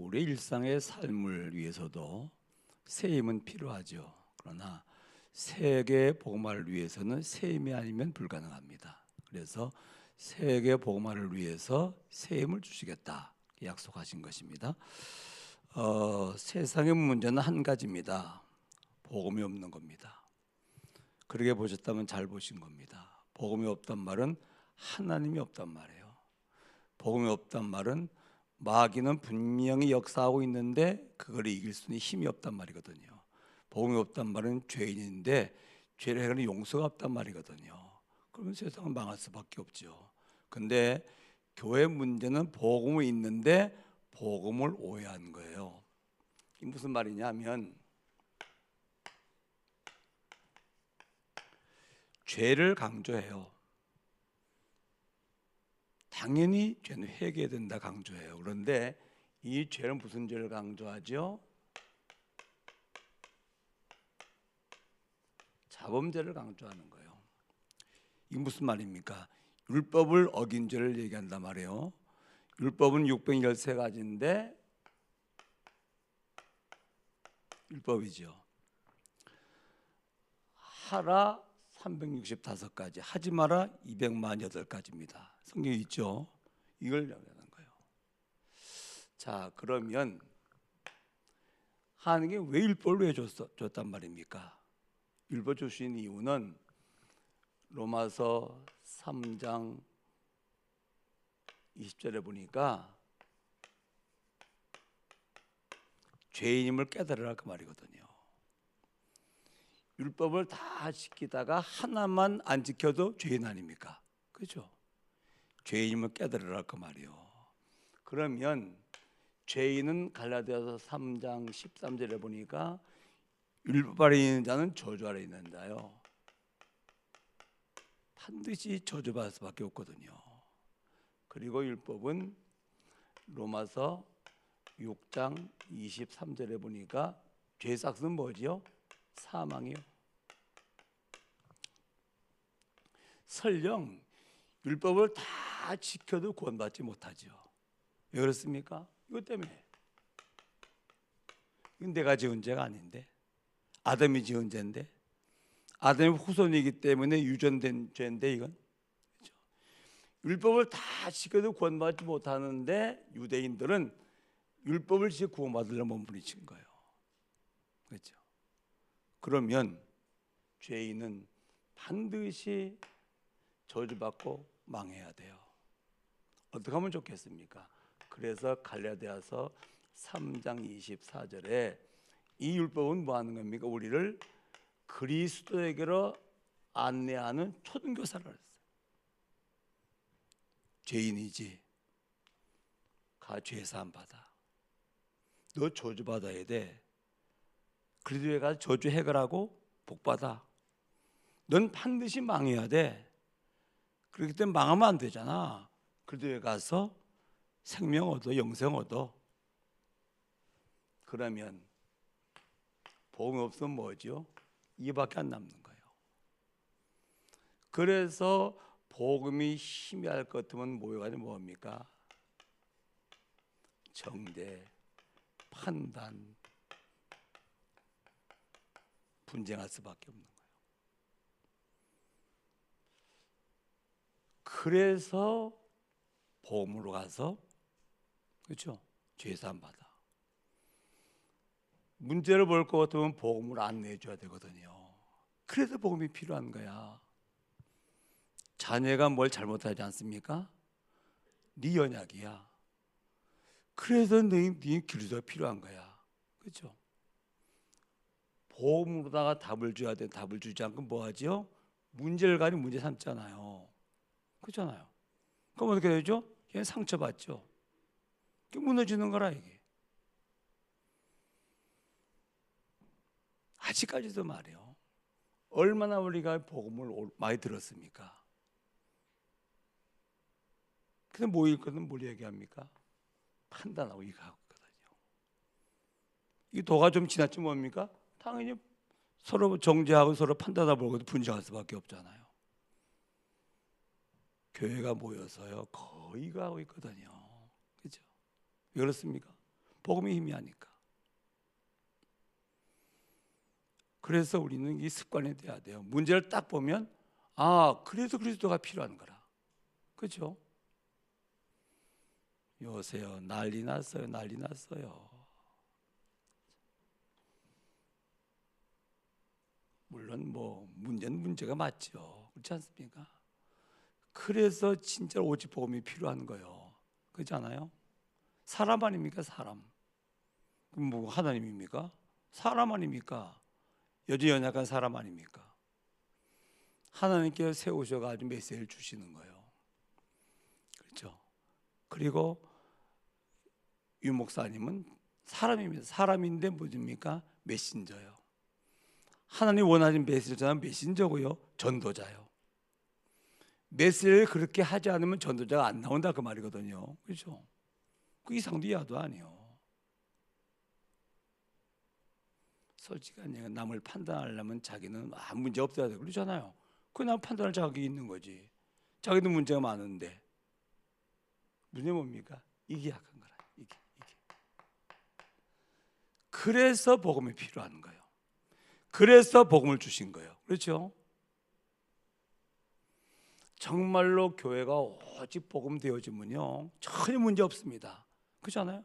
우리의 일상의 삶을 위해서도 새 힘은 필요하죠. 그러나 세계 복음화를 위해서는 새 힘이 아니면 불가능합니다. 그래서 세계 복음화를 위해서 새 힘을 주시겠다 약속하신 것입니다. 세상의 문제는 한 가지입니다. 복음이 없는 겁니다. 그렇게 보셨다면 잘 보신 겁니다. 복음이 없단 말은 하나님이 없단 말이에요. 복음이 없단 말은 마귀는 분명히 역사하고 있는데 그걸 이길 수는 힘이 없단 말이거든요. 복음이 없단 말은 죄인인데 죄를 해결하는 용서가 없단 말이거든요. 그러면 세상은 망할 수밖에 없죠. 근데 교회 문제는 복음이 있는데 복음을 오해한 거예요. 이게 무슨 말이냐면 죄를 강조해요. 당연히 죄는 회개해야 된다 강조해요. 그런데 이 죄는 무슨 죄를 강조하죠? 자범죄를 강조하는 거예요. 이게 무슨 말입니까? 율법을 어긴 죄를 얘기한단 말이에요. 율법은 613가지인데 율법이죠. 하라 365가지, 하지 마라 248가지입니다. 성경에 있죠. 이걸 얘기하는 거예요. 자, 그러면 하나님께 왜 율법을 왜 줬단 말입니까? 율법 주신 이유는 로마서 3장 20절에 보니까 죄인임을 깨달으라 그 말이거든요. 율법을 다 지키다가 하나만 안 지켜도 죄인 아닙니까? 그렇죠? 죄인임을 깨달으라 그 말이요. 그러면 죄인은 갈라디아서 3장 13절에 보니까 율법 아래 있는 자는 저주 아래 있는 자요. 반드시 저주받을 수밖에 없거든요. 그리고 율법은 로마서 6장 23절에 보니까 죄의 삭스는 뭐지요? 사망이요. 설령 율법을 다 지켜도 구원받지 못하죠. 왜 그렇습니까? 이것 때문에. 이건 내가 지은 죄가 아닌데, 아담이 지은 죄인데, 아담의 후손이기 때문에 유전된 죄인데 이건. 그렇죠? 율법을 다 지켜도 구원받지 못하는데 유대인들은 율법을 지켜 구원받으려면 몸부림친 거예요. 그렇죠? 그러면 죄인은 반드시 저주받고 망해야 돼요. 어떻게 하면 좋겠습니까? 그래서 갈라디아서 3장 24절에 이 율법은 뭐 하는 겁니까? 우리를 그리스도에게로 안내하는 초등교사를 했어요. 죄인이지 가 죄사함 받아. 너 저주받아야 돼. 그리스도에 가서 저주 해결하고 복받아. 넌 반드시 망해야 돼. 그렇기 때문에 망하면 안 되잖아. 그리스도에 가서 생명 얻어, 영생 얻어. 그러면 복음이 없으면 뭐죠? 이밖에 안 남는 거예요. 그래서 복음이 희미할 것 같으면 모여가지고 뭡니까? 정죄, 판단, 분쟁할 수밖에 없는 거예요. 그래서 복음으로 가서 그렇죠? 죄사함 받아. 문제를 볼 것 같으면 복음을 안내해줘야 되거든요. 그래서 복음이 필요한 거야. 자녀가 뭘 잘못하지 않습니까? 네 연약이야. 그래서 네 그리스도가 필요한 거야. 그렇죠? 복음으로다가 답을 줘야 돼. 답을 주지 않고 뭐 하죠? 문제를 가지고 문제 삼잖아요. 그렇잖아요. 그럼 어떻게 되죠? 걔 상처받죠. 그게 무너지는 거라 이게. 아직까지도 말이에요. 얼마나 우리가 복음을 많이 들었습니까? 근데 뭐 읽거든 뭘 얘기합니까? 판단하고 이거 하고 있거든요. 이 도가 좀 지났지 뭡니까? 당연히 서로 정죄하고 서로 판단하고 분쟁할 수밖에 없잖아요. 교회가 모여서요 거의 이거 하고 있거든요. 그렇죠? 왜 그렇습니까? 복음이 힘이 하니까. 그래서 우리는 이 습관이 돼야 돼요. 문제를 딱 보면 그래서 그리스도가 필요한 거라. 그렇죠? 요새요 난리 났어요. 난리 났어요. 물론 뭐 문제는 문제가 맞죠. 그렇지 않습니까? 그래서 진짜 오직 복음이 필요한 거예요. 그렇지 않아요? 사람 아닙니까? 사람. 그럼 뭐 하나님입니까? 사람 아닙니까? 여지 연약한 사람 아닙니까? 하나님께서 세우셔가지고 메시지를 주시는 거예요. 그렇죠? 그리고 유 목사님은 사람입니다. 사람인데 뭐입니까? 메신저요. 하나님 원하는 메시지는 메신저고요, 전도자요. 메시지를 그렇게 하지 않으면 전도자가 안 나온다 그 말이거든요. 그렇죠? 그 이상도 이하도 아니에요. 솔직한 얘기, 남을 판단하려면 자기는 문제 없어야 돼 그러잖아요. 남 판단할 자격이 있는 거지. 자기도 문제가 많은데 문제 뭡니까? 이게 약한 거라. 이게. 그래서 복음이 필요한 거예요. 그래서 복음을 주신 거예요. 그렇죠? 정말로 교회가 오직 복음 되어지면요 전혀 문제 없습니다. 그렇잖아요?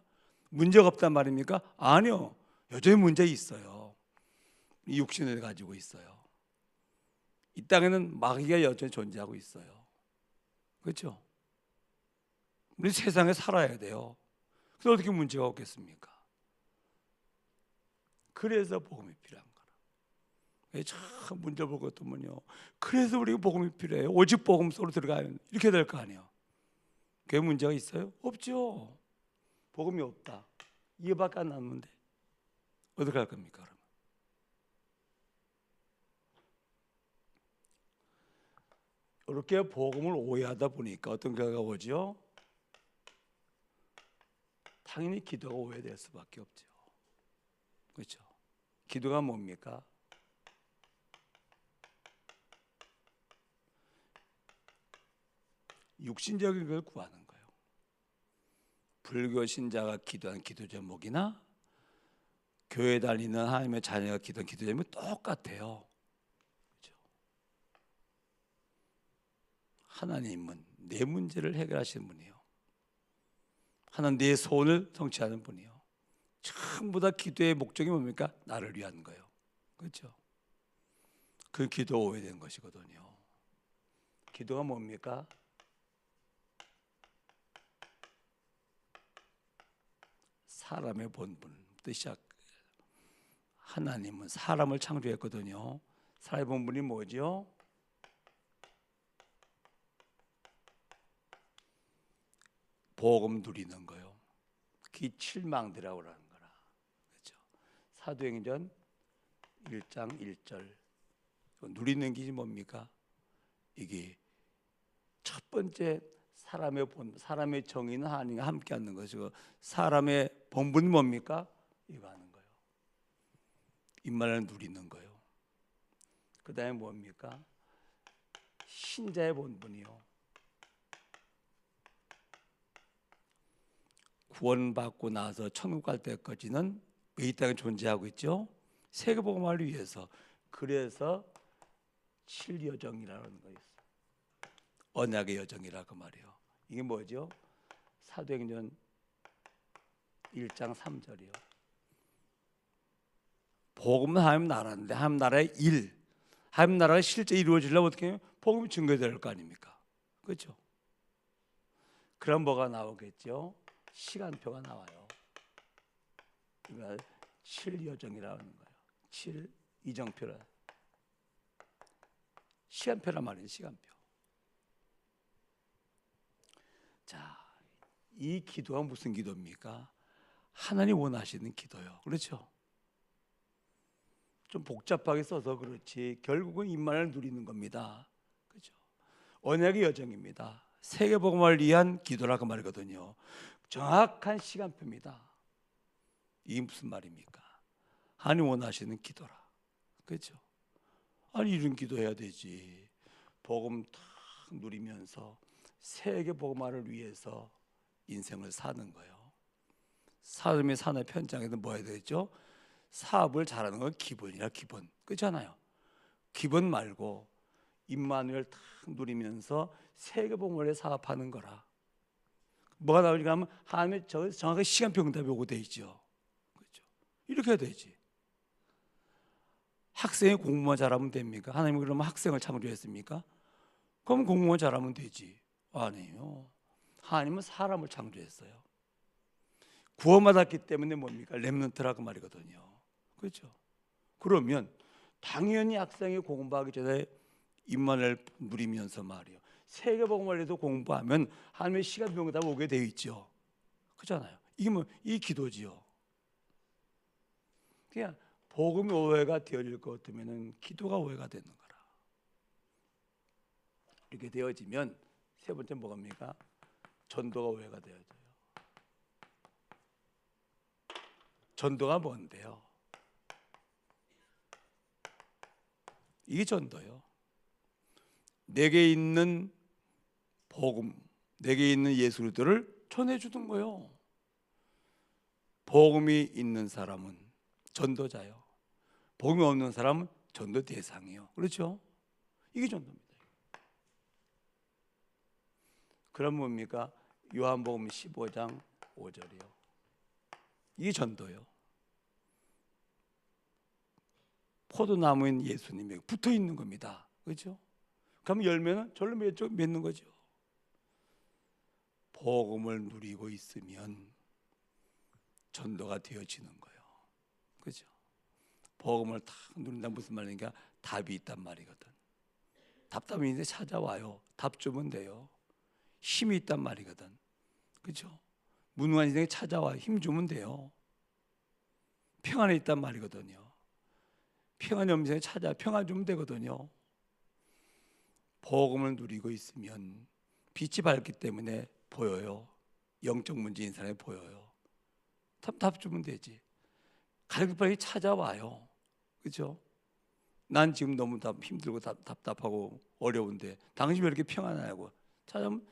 문제가 없단 말입니까? 아니요. 여전히 문제 있어요. 이 육신을 가지고 있어요. 이 땅에는 마귀가 여전히 존재하고 있어요. 그렇죠? 우리 세상에 살아야 돼요. 그래서 어떻게 문제가 없겠습니까? 그래서 복음이 필요한 거라. 참 문제 볼 것 같으면요. 그래서 우리가 복음이 필요해요. 오직 복음 속으로 들어가요. 이렇게 될 거 아니에요. 그게 문제가 있어요? 없죠. 복음이 없다. 이거밖에 안 남는데 어떻게 할 겁니까? 그러면 이렇게 복음을 오해하다 보니까 어떤 결과가 오죠? 당연히 기도가 오해될 수밖에 없죠. 그렇죠? 기도가 뭡니까? 육신적인 걸 구하는 거예요. 불교 신자가 기도한 기도 제목이나 교회 다니는 하나님의 자녀가 기도한 기도 제목이 똑같아요. 그렇죠? 하나님은 내 문제를 해결하시는 분이에요. 하나님 내 소원을 성취하는 분이에요. 전부 다 기도의 목적이 뭡니까? 나를 위한 거예요. 그렇죠? 그 기도 오해된 것이거든요. 기도가 뭡니까? 사람의 본분부터 시작. 하나님은 사람을 창조했거든요. 사람의 본분이 뭐죠? 복음 누리는 거요. 그게 칠망대라고 하는 거라. 그렇죠? 사도행전 1장 1절 누리는 게 뭡니까? 이게 첫 번째 사람의 정의는 하나님과 함께 하는 것이고 사람의 본분이 뭡니까? 이거 하는 거예요. 입만을 누리는 거예요. 그 다음에 뭡니까? 신자의 본분이요. 구원받고 나서 천국 갈 때까지는 이 땅에 존재하고 있죠. 세계복음화를 위해서. 그래서 7여정이라는 거 있어요. 언약의 여정이라고 말이에요. 이게 뭐죠? 사도행전 1장 3절이요. 복음은 하나님 나라인데 하나님 나라의 일, 하나님 나라가 실제 이루어지려면 어떻게 해요? 복음이 증거될 거 아닙니까? 그렇죠? 그럼 뭐가 나오겠죠? 시간표가 나와요. 그러니까 7여정이라는 거예요. 7 이정표라. 시간표란 말이에요. 시간표. 자, 이 기도가 무슨 기도입니까? 하나님 원하시는 기도요. 그렇죠? 좀 복잡하게 써서 그렇지 결국은 임만을 누리는 겁니다. 그렇죠? 언약의 여정입니다. 세계복음을 위한 기도라고 말이거든요. 정확한 시간표입니다. 이게 무슨 말입니까? 하나님 원하시는 기도라. 그렇죠? 아니 이런 기도해야 되지. 복음 탁 누리면서 세계 복음화를 위해서 인생을 사는 거예요. 사람이 산업 현장에서 뭐 해야 되죠? 사업을 잘하는 건 기본이라 기본. 그렇잖아요. 기본 말고 임마누엘 딱 누리면서 세계복음을 사업하는 거라. 뭐가 나오니까 하면 하나님의 정확하게 시간표 응답이 오고 돼 있죠. 그렇죠? 이렇게 해야 되지. 학생이 공부만 잘하면 됩니까? 하나님은 그러면 학생을 창조했습니까? 그럼 공부만 잘하면 되지. 아니에요. 하나님은 사람을 창조했어요. 구원받았기 때문에 뭡니까? 렘넌트라고 말이거든요. 그렇죠? 그러면 당연히 학생이 공부하기 전에 임마누엘 누리면서 말이요. 세계복음을 해도 공부하면 하나님의 시간표 응답 오게 되어 있죠. 그렇잖아요. 이게 뭐 이 기도지요. 그냥 복음이 오해가 되어질 것 같으면은 기도가 오해가 되는 거라. 이렇게 되어지면 세 번째 뭐갑니까? 전도가 오해가 되어져요. 전도가 뭔데요? 이게 전도요. 내게 있는 복음, 내게 있는 예수들을 전해주는 거예요. 복음이 있는 사람은 전도자요. 복음이 없는 사람은 전도 대상이요. 그렇죠? 이게 전도입니다. 그럼 뭡니까? 요한복음 15장 5절이요. 이게 전도요. 포도나무인 예수님에게 붙어 있는 겁니다. 그렇죠? 그럼 열매는 절로 맺는 거죠. 복음을 누리고 있으면 전도가 되어지는 거예요. 그렇죠? 복음을 탁 누린다 무슨 말이니까 답이 있단 말이거든. 답답이 있는데 찾아와요. 답 주면 돼요. 힘이 있단 말이거든. 그렇죠? 무능한 인생에 찾아와 힘 주면 돼요. 평안에 있단 말이거든요. 평안이 없는 인생에 찾아 평안 주면 되거든요. 복음을 누리고 있으면 빛이 밝기 때문에 보여요. 영적 문제인 사람이 보여요. 답 주면 되지. 가족들이 찾아와요. 그렇죠? 난 지금 너무 힘들고 답답하고 어려운데 당신 왜 이렇게 평안하냐고 찾아오면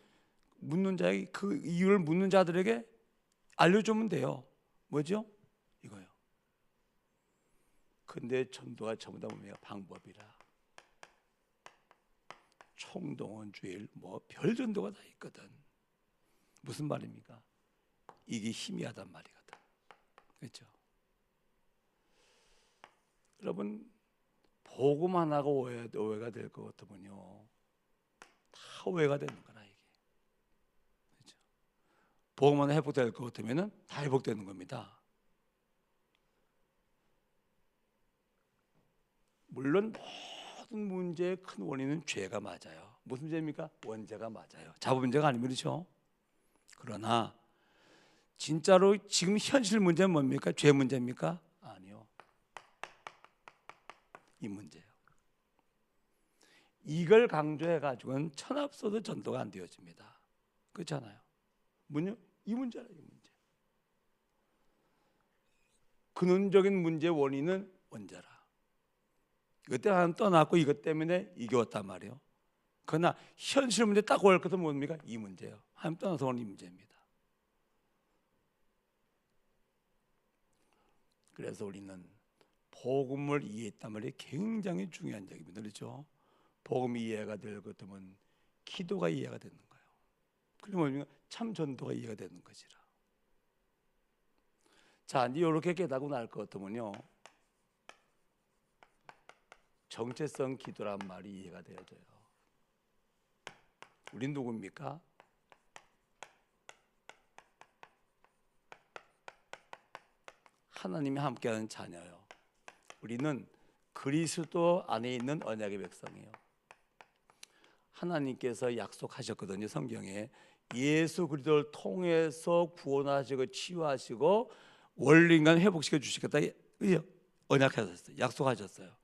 묻는 자에게 그 이유를 묻는 자들에게 알려주면 돼요. 뭐죠? 이거요. 근데 전도가 전부 다 뭡니까? 방법이라. 총동원 주일 뭐 별 전도가 다 있거든. 무슨 말입니까? 이게 희미하단 말이거든. 그렇죠? 여러분 복음 하나가 오해가 될 것 같으면요 다 오해가 되는 거라 이게. 그렇죠? 복음 하나 회복될 것 같으면은 다 회복되는 겁니다. 물론 모든 문제의 큰 원인은 죄가 맞아요. 무슨 죄입니까? 원죄가 맞아요. 자부 문제가 아니면 그렇죠. 그러나 진짜로 지금 현실 문제는 뭡니까? 죄 문제입니까? 아니요. 이 문제예요. 이걸 강조해 가지고는 천합소도 전도가 안 되어집니다. 그렇잖아요. 뭐냐? 이 문제라 이 문제. 근원적인 문제의 원인은 원죄라. 이것 때문에 하나님 떠났고 이것 때문에 이겨왔단 말이에요. 그러나 현실 문제 딱 올 것은 뭡니까? 이 문제예요. 하나님 떠나서 오는 이 문제입니다. 그래서 우리는 복음을 이해했단 말이 굉장히 중요한 얘기입니다. 그렇죠? 복음이 이해가 될 것 같으면 기도가 이해가 되는 거예요. 그러면 참 전도가 이해가 되는 것이라. 자, 이제 이렇게 깨닫고 날 것 같으면요, 정체성 기도란 말이 이해가 되어져요. 우린 누굽니까? 하나님이 함께하는 자녀요. 우리는 그리스도 안에 있는 언약의 백성이에요. 하나님께서 약속하셨거든요. 성경에 예수 그리스도를 통해서 구원하시고 치유하시고 원리인간 회복시켜 주시겠다 언약하셨어요. 약속하셨어요.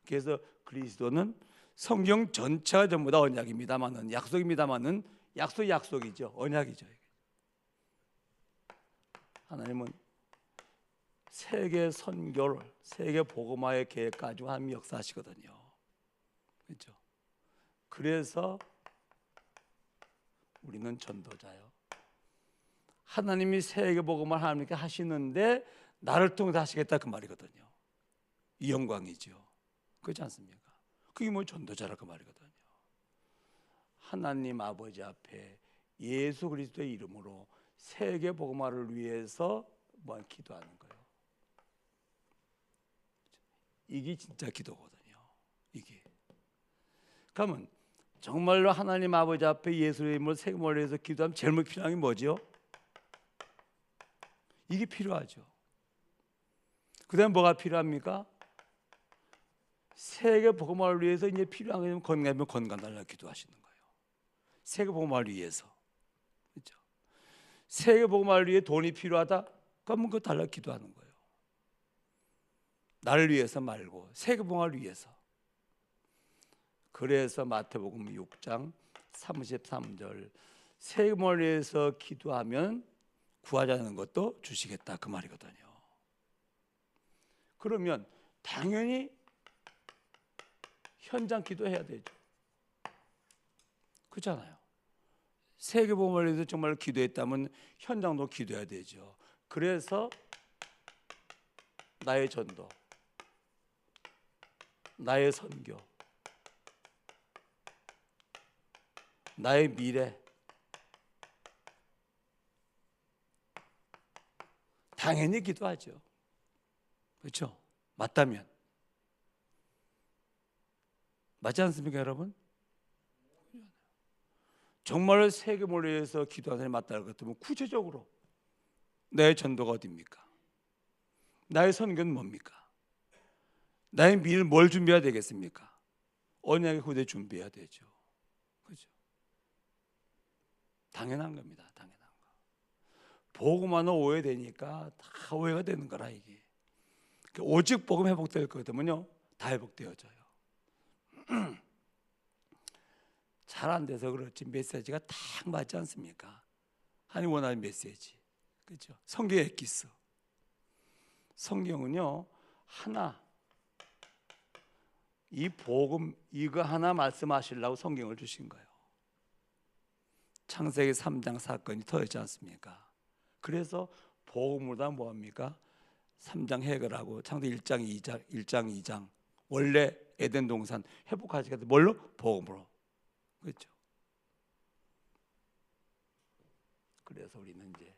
그래서 그리스도는 성경 전체가 전부 다 언약입니다만은 약속입니다만은 약속이죠. 언약이죠. 하나님은 세계 선교, 세계 복음화의 계획 가지고 하나님 역사하시거든요. 그렇죠? 그래서 우리는 전도자요. 하나님이 세계 복음을 하나님께 하시는데 나를 통해서 하시겠다 그 말이거든요. 이 영광이죠. 그렇지 않습니까? 그게 뭐 전도자라 그 말이거든요. 하나님 아버지 앞에 예수 그리스도의 이름으로 세계 복음화를 위해서 뭐 기도하는 거예요. 이게 진짜 기도거든요. 이게. 그러면 정말로 하나님 아버지 앞에 예수의 이름으로 세계 복음화를 위해서 기도하면 제일 먼저 필요한 게 뭐죠? 이게 필요하죠. 그 다음에 뭐가 필요합니까? 세계 복음화를 위해서 이제 필요한 게 건강하면 건강 달라고 기도하시는 거예요. 세계 복음화를 위해서. 그렇죠? 세계 복음화를 위해 돈이 필요하다? 그러면 그거 달라고 기도하는 거예요. 나를 위해서 말고 세계 복음화를 위해서. 그래서 마태복음 6장 33절 세계 복음화를 위해서 기도하면 구하자는 것도 주시겠다 그 말이거든요. 그러면 당연히 현장 기도해야 되죠. 그렇잖아요. 세계 복음을 위해서 정말 기도했다면 현장도 기도해야 되죠. 그래서 나의 전도, 나의 선교, 나의 미래 당연히 기도하죠. 그렇죠? 맞다면 맞지 않습니까, 여러분? 정말 세계를 위해서 기도하는 사람이 맞다는 것 같으면 구체적으로 나의 전도가 어디입니까? 나의 선교는 뭡니까? 나의 미래를 뭘 준비해야 되겠습니까? 언약의 후대 준비해야 되죠. 그렇죠? 당연한 겁니다. 당연한 거. 복음만 오해되니까 다 오해가 되는 거라 이게. 오직 복음 회복될 것 같으면요 다 회복되어져요. 잘 안 돼서 그렇지 메시지가 딱 맞지 않습니까? 하나님 원하는 메시지, 그렇죠? 성경의 엑기스. 성경은요 하나 이 복음 이거 하나 말씀하시려고 성경을 주신 거예요. 창세기 3장 사건이 터지지 않습니까? 그래서 복음으로 다 뭐합니까? 3장 해결하고 창세기 1장 2장 원래 에덴 동산 회복하시겠다 뭘로? 복음으로. 그렇죠? 그래서 우리는 이제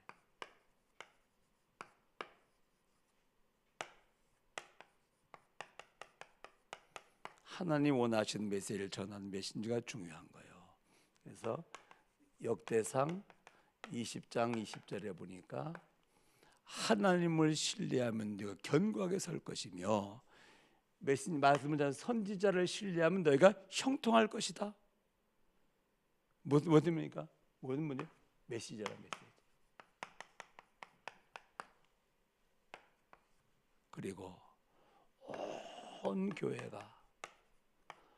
하나님 원하시는 메시지를 전하는 메신저가 중요한 거예요. 그래서 역대상 20장 20절에 보니까 하나님을 신뢰하면 너희가 견고하게 설 것이며 말씀을 전하는 선지자를 신뢰하면 너희가 형통할 것이다. 무슨 말입니까? 무슨 말이에요? 메시지라 메시지. 그리고 온 교회가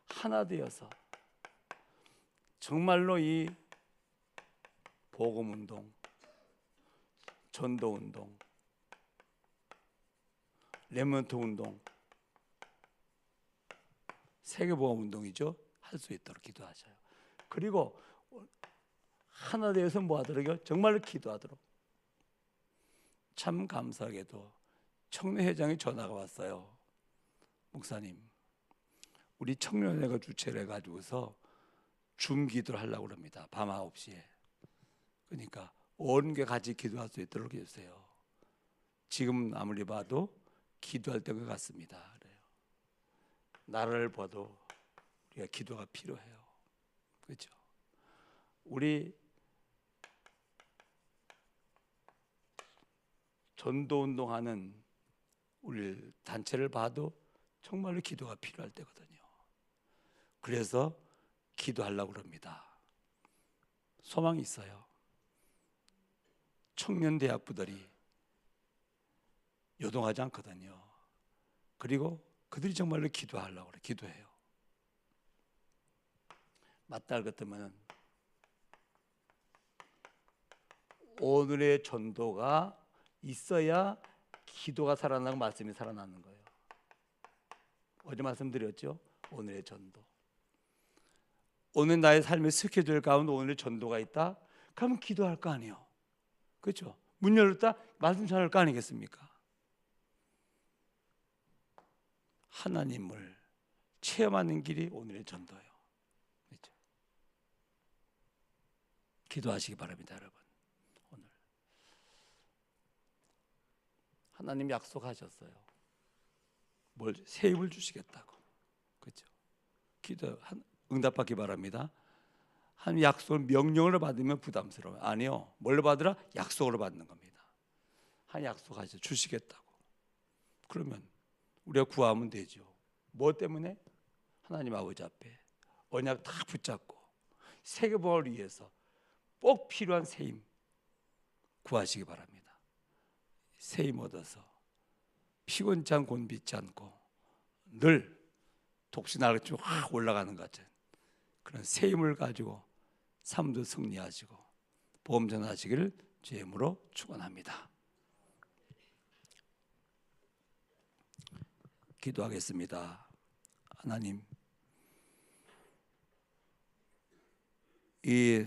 하나 되어서 정말로 이 복음 운동, 전도 운동, 렘넌트 운동, 세계 복음 운동이죠. 할 수 있도록 기도하셔요. 그리고 하나 되어서 뭐 하도록요? 정말 기도하도록. 참 감사하게도 청년회장이 전화가 왔어요. 목사님, 우리 청년회가 주최를 해가지고서 줌 기도를 하려고 합니다. 밤 9시에. 그러니까 온 게 같이 기도할 수 있도록 해주세요. 지금 아무리 봐도 기도할 때가 같습니다. 그래요. 나를 봐도 우리가 기도가 필요해요. 그렇죠? 우리 전도 운동하는 우리 단체를 봐도 정말로 기도가 필요할 때거든요. 그래서 기도하려고 합니다. 소망이 있어요. 청년 대학부들이 요동하지 않거든요. 그리고 그들이 정말로 기도하려고 그래. 기도해요. 맞다 할 것 같으면 오늘의 전도가 있어야 기도가 살아나고 말씀이 살아나는 거예요. 어제 말씀드렸죠? 오늘의 전도. 오늘 나의 삶의 스케줄 가운데 오늘의 전도가 있다? 그러면 기도할 거 아니에요. 그렇죠? 문 열었다 말씀 전할 거 아니겠습니까? 하나님을 체험하는 길이 오늘의 전도예요. 그렇죠? 기도하시기 바랍니다, 여러분. 오늘 하나님 약속하셨어요. 뭘 새 입을 주시겠다고. 그렇죠? 응답받기 바랍니다. 한 약속을 명령으로 받으면 부담스러워요. 아니요. 뭘로 받으라? 약속으로 받는 겁니다. 한 약속하셔 주시겠다고. 그러면 우리가 구하면 되죠. 뭐 때문에? 하나님 아버지 앞에 언약 다 붙잡고 세계복음을 위해서 꼭 필요한 세임 구하시기 바랍니다. 세임 얻어서 피곤치 않고 곤비지 않고 늘 독신하게 쭉 올라가는 것 같은 그런 세임을 가지고 삶도 승리하시고 복음 전하시기를 주의 이름으로 축원합니다. 기도하겠습니다. 하나님, 이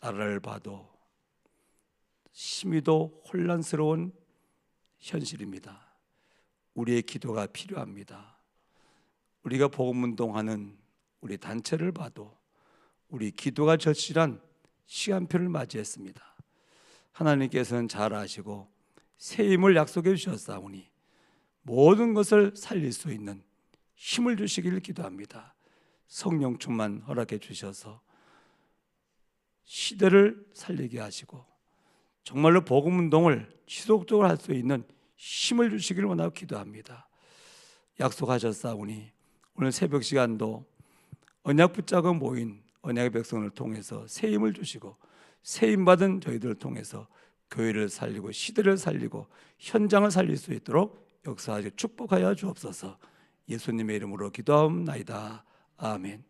나라를 봐도 심히도 혼란스러운 현실입니다. 우리의 기도가 필요합니다. 우리가 복음운동하는 우리 단체를 봐도 우리 기도가 절실한 시간표를 맞이했습니다. 하나님께서는 잘 아시고 새 힘을 약속해 주셨사오니 모든 것을 살릴 수 있는 힘을 주시기를 기도합니다. 성령 충만 허락해 주셔서 시대를 살리게 하시고 정말로 복음운동을 지속적으로 할 수 있는 힘을 주시기를 원하고 기도합니다. 약속하셨사오니 오늘 새벽 시간도 언약 붙잡고 모인 언약의 백성을 통해서 새 힘을 주시고 새 힘 받은 저희들을 통해서 교회를 살리고 시대를 살리고 현장을 살릴 수 있도록 역사하여 축복하여 주옵소서. 예수님의 이름으로 기도하옵나이다. 아멘.